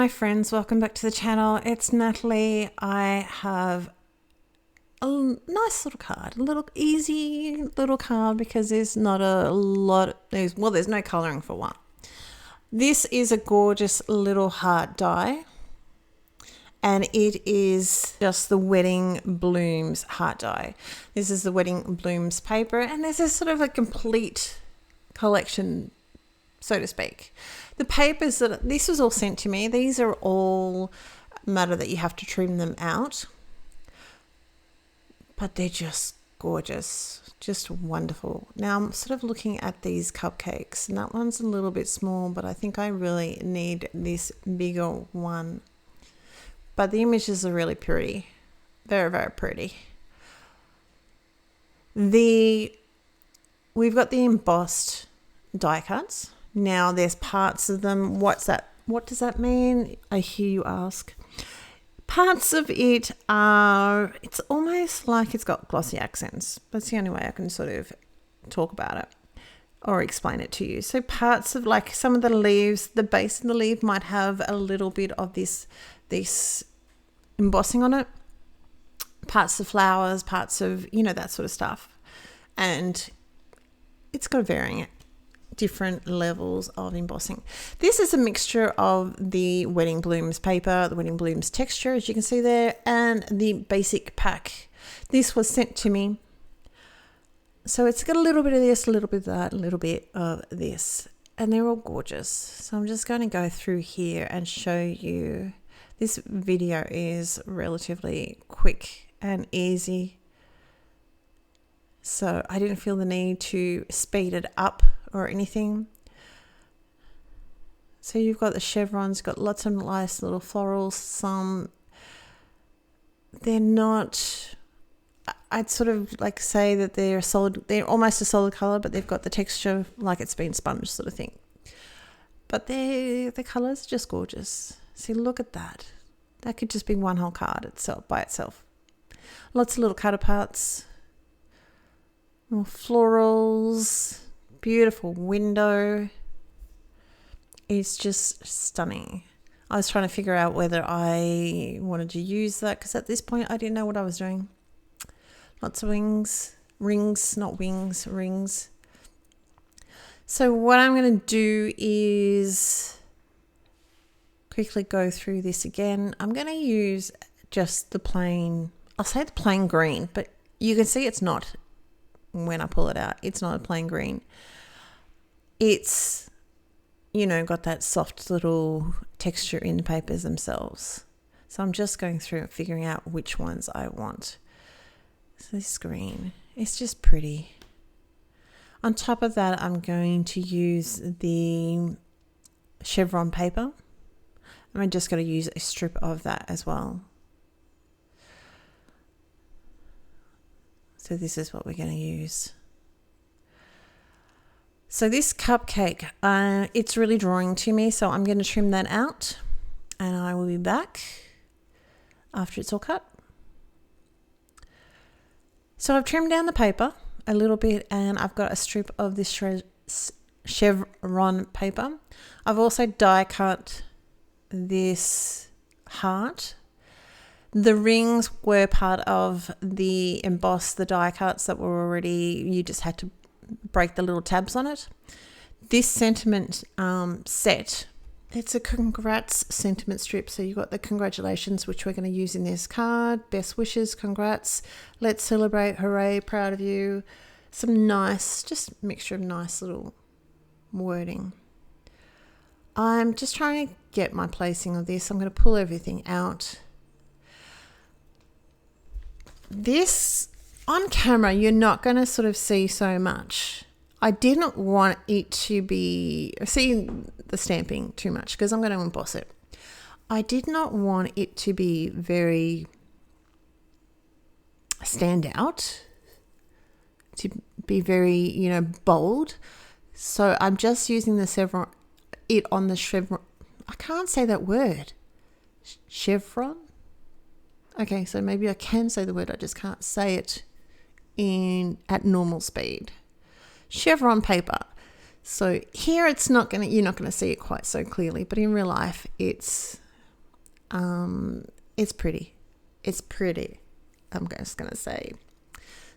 my friends, welcome back to the channel. It's Natalie. I have a nice little card, a little easy little card because there's not a lot, there's no colouring for one. This is a gorgeous little heart die and it is just the Wedding Blooms heart die. This is the Wedding Blooms paper and this is sort of a complete collection, so to speak. The papers that this was all sent to me, these are all matter that you have to trim them out, but they're just gorgeous, just wonderful. Now I'm sort of looking at these cupcakes and that one's a little bit small, but I think I really need this bigger one. But the images are really pretty, very, very pretty. We've got the embossed die cuts. Now there's parts of them. What's that? What does that mean? I hear you ask. Parts of it are, it's almost like it's got glossy accents. That's the only way I can sort of talk about it or explain it to you. So parts of, like, some of the leaves, the base of the leaf might have a little bit of this embossing on it. Parts of flowers, parts of, that sort of stuff. And it's got varying different levels of embossing. This is a mixture of the Wedding Blooms paper, the Wedding Blooms texture, as you can see there, and the basic pack. This was sent to me. So it's got a little bit of this, a little bit of that, a little bit of this, and they're all gorgeous. So I'm just going to go through here and show you. This video is relatively quick and easy. So I didn't feel the need to speed it up or anything. So you've got the chevrons, got lots of nice little florals. Some, they're not, I'd sort of like say that they're solid, they're almost a solid color, but they've got the texture like it's been sponged sort of thing. But the colors are just gorgeous. See, look at that. That could just be one whole card itself by itself. Lots of little cutter parts, more florals. Beautiful window. It's just stunning. I was trying to figure out whether I wanted to use that because at this point I didn't know what I was doing. Lots of rings, not wings, rings. So what I'm going to do is quickly go through this again. I'm going to use just the plain, I'll say the plain green, but you can see it's not when I pull it out. It's not a plain green. It's, got that soft little texture in the papers themselves. So I'm just going through and figuring out which ones I want. So this green, it's just pretty. On top of that, I'm going to use the chevron paper. I'm just going to use a strip of that as well. So this is what we're going to use. So this cupcake, it's really drawing to me, so I'm going to trim that out and I will be back after it's all cut. So I've trimmed down the paper a little bit and I've got a strip of this chevron paper. I've also die cut this heart. The rings were part of the the die cuts that were already, you just had to break the little tabs on it. This sentiment set, it's a congrats sentiment strip. So you've got the congratulations, which we're going to use in this card. Best wishes, congrats, let's celebrate, hooray, proud of you. Some nice, just mixture of nice little wording. I'm just trying to get my placing of this. I'm going to pull everything out. This on camera, you're not going to sort of see so much. I didn't want it to be, see the stamping too much because I'm going to emboss it. I did not want it to be very stand out, to be very, bold. So I'm just using the chevron, I can't say that word. Chevron? Okay, so maybe I can say the word, I just can't say it at normal speed. Chevron paper. So here it's not going to, you're not going to see it quite so clearly, but in real life it's It's pretty. It's pretty, I'm just going to say.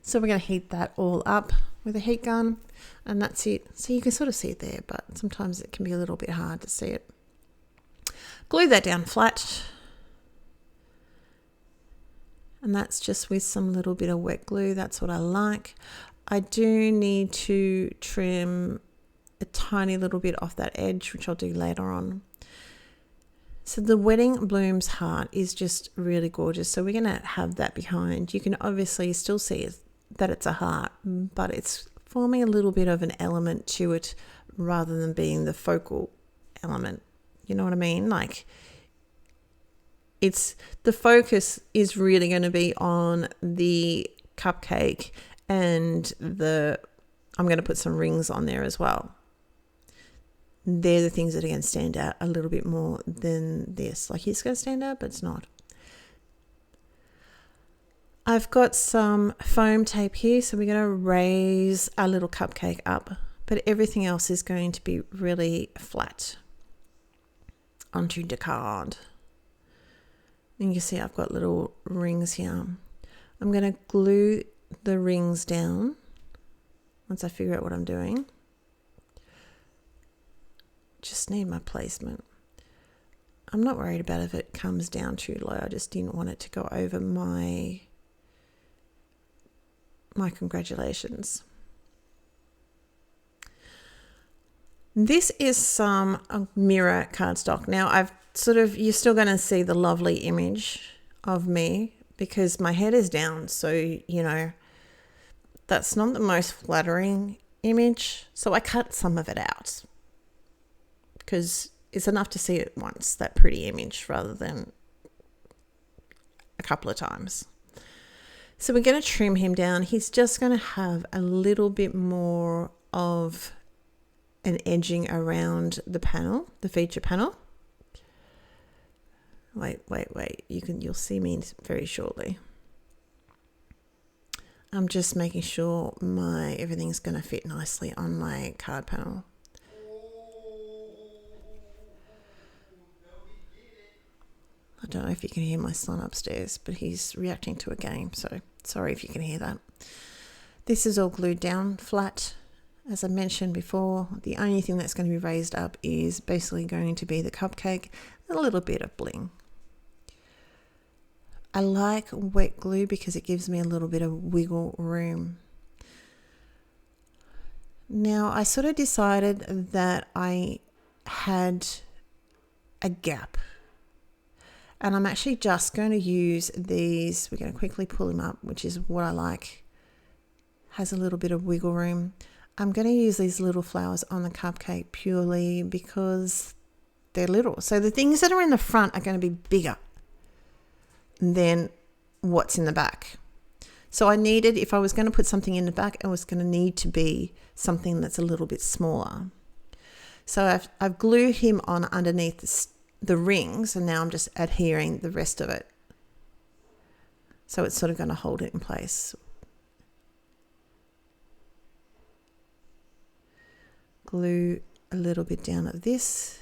So we're going to heat that all up with a heat gun, and that's it. So you can sort of see it there, but sometimes it can be a little bit hard to see it. Glue that down flat. And that's just with some little bit of wet glue. That's what I like. I do need to trim a tiny little bit off that edge, which I'll do later on. So the Wedding Blooms heart is just really gorgeous. So we're going to have that behind. You can obviously still see that it's a heart, but it's forming a little bit of an element to it rather than being the focal element. You know what I mean? Like, it's the focus is really going to be on the cupcake, and I'm going to put some rings on there as well. They're the things that are going to stand out a little bit more than this. Like, it's going to stand out, but it's not. I've got some foam tape here, so we're going to raise our little cupcake up, but everything else is going to be really flat onto the card. And you can see I've got little rings here. I'm going to glue the rings down once I figure out what I'm doing. Just need my placement. I'm not worried about if it comes down too low. I just didn't want it to go over my congratulations. This is some mirror cardstock. Now you're still going to see the lovely image of me because my head is down. So, you know, that's not the most flattering image. So I cut some of it out because it's enough to see it once, that pretty image, rather than a couple of times. So we're going to trim him down. He's just going to have a little bit more of an edging around the panel, the feature panel. Wait. You'll see me very shortly. I'm just making sure everything's going to fit nicely on my card panel. I don't know if you can hear my son upstairs, but he's reacting to a game, so sorry if you can hear that. This is all glued down flat. As I mentioned before, the only thing that's going to be raised up is basically going to be the cupcake and a little bit of bling. I like wet glue because it gives me a little bit of wiggle room. Now, I sort of decided that I had a gap. And I'm actually just going to use these. We're going to quickly pull him up, which is what I like. Has a little bit of wiggle room. I'm going to use these little flowers on the cupcake purely because they're little. So the things that are in the front are going to be bigger than what's in the back. So I needed, if I was going to put something in the back, it was going to need to be something that's a little bit smaller. So I've glued him on underneath the rings, and now I'm just adhering the rest of it. So it's sort of going to hold it in place. Glue a little bit down of this.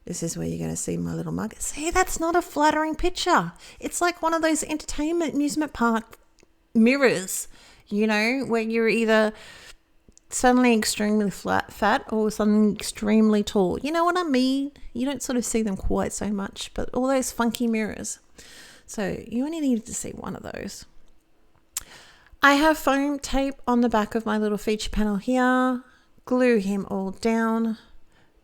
This is where you're going to see my little mug. See, that's not a flattering picture. It's like one of those amusement park mirrors, you know, where you're either suddenly extremely fat or something extremely tall. You know what I mean? You don't sort of see them quite so much, but all those funky mirrors. So you only need to see one of those. I have foam tape on the back of my little feature panel here. Glue him all down.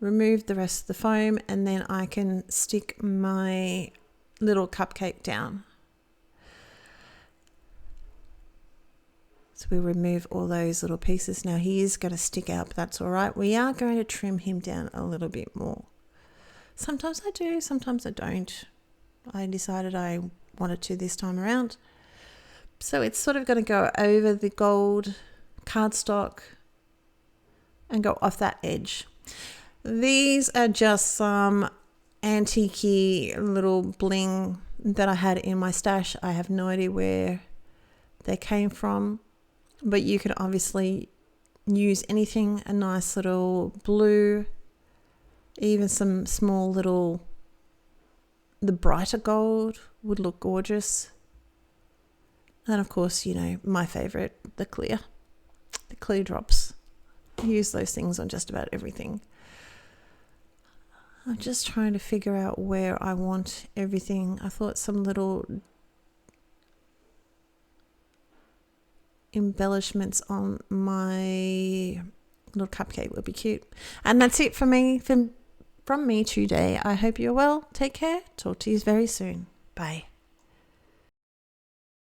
Remove the rest of the foam, and then I can stick my little cupcake down. So we remove all those little pieces. Now he is going to stick out, but that's all right. We are going to trim him down a little bit more. Sometimes I do, sometimes I don't. I decided I wanted to this time around. So it's sort of going to go over the gold cardstock and go off that edge. These are just some antique little bling that I had in my stash. I have no idea where they came from, but you could obviously use anything, a nice little blue, even some small little the brighter gold would look gorgeous. And of course, my favorite, the clear drops. I use those things on just about everything. I'm just trying to figure out where I want everything. I thought some little embellishments on my little cupcake would be cute. And that's it for me, from me today. I hope you're well. Take care. Talk to you very soon. Bye.